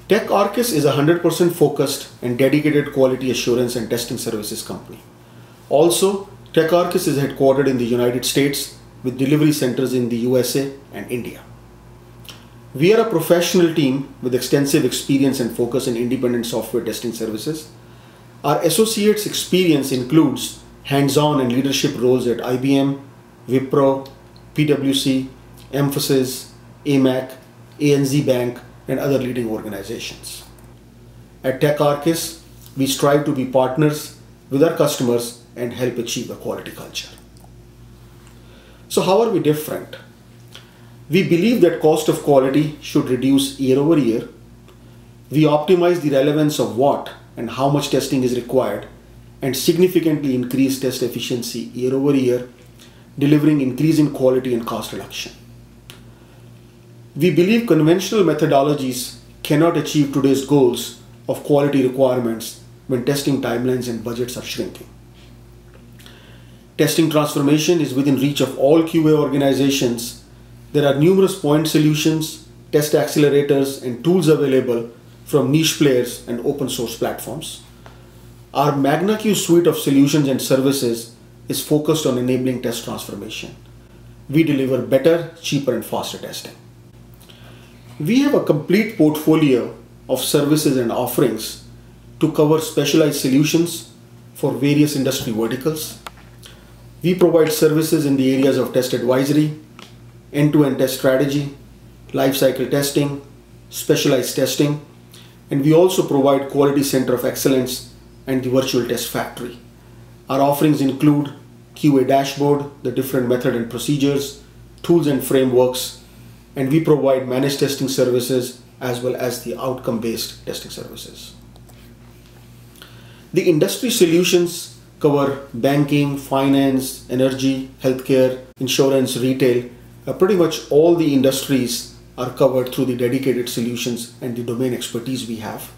TechArcus is a 100% focused and dedicated quality assurance and testing services company. Also, TechArcus is headquartered in the United States with delivery centers in the USA and India. We are a professional team with extensive experience and focus in independent software testing services. Our associates' experience includes hands-on and leadership roles at IBM, Wipro, PwC, Mphasis, AMAC, ANZ Bank, and other leading organizations. At TechArcus, we strive to be partners with our customers and help achieve a quality culture. So how are we different? We believe that cost of quality should reduce year over year. We optimize the relevance of what and how much testing is required and significantly increase test efficiency year over year, delivering increase in quality and cost reduction. We believe conventional methodologies cannot achieve today's goals of quality requirements when testing timelines and budgets are shrinking. Testing transformation is within reach of all QA organizations. There are numerous point solutions, test accelerators, and tools available from niche players and open source platforms. Our MagnaQ suite of solutions and services is focused on enabling test transformation. We deliver better, cheaper, and faster testing. We have a complete portfolio of services and offerings to cover specialized solutions for various industry verticals. We provide services in the areas of test advisory, end-to-end test strategy, lifecycle testing, specialized testing, and we also provide quality center of excellence and the virtual test factory. Our offerings include QA dashboard, the different method and procedures, tools and frameworks, and we provide managed testing services as well as the outcome-based testing services. The industry solutions cover banking, finance, energy, healthcare, insurance, retail. Pretty much all the industries are covered through the dedicated solutions and the domain expertise we have.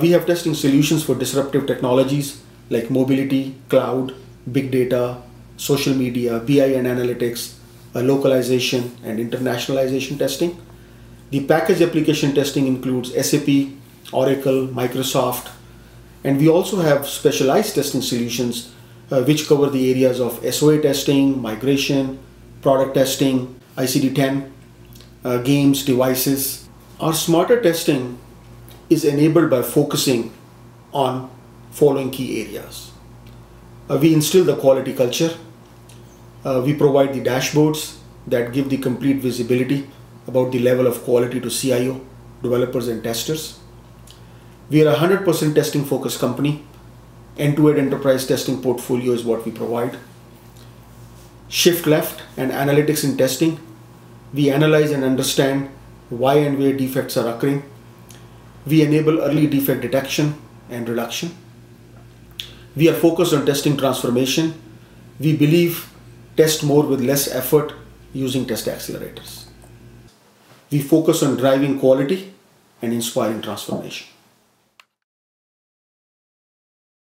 We have testing solutions for disruptive technologies like mobility, cloud, big data, social media, BI and analytics, localization and internationalization testing. The package application testing includes SAP, Oracle, Microsoft, and we also have specialized testing solutions which cover the areas of SOA testing, migration, product testing, ICD-10, games, devices. Our smarter testing is enabled by focusing on following key areas. We instill the quality culture. We provide the dashboards that give the complete visibility about the level of quality to CIO, developers and testers. We are a 100% testing focused company. End-to-end enterprise testing portfolio is what we provide. Shift left and analytics in testing. We analyze and understand why and where defects are occurring. We enable early defect detection and reduction. We are focused on testing transformation. We believe test more with less effort using test accelerators. We focus on driving quality and inspiring transformation.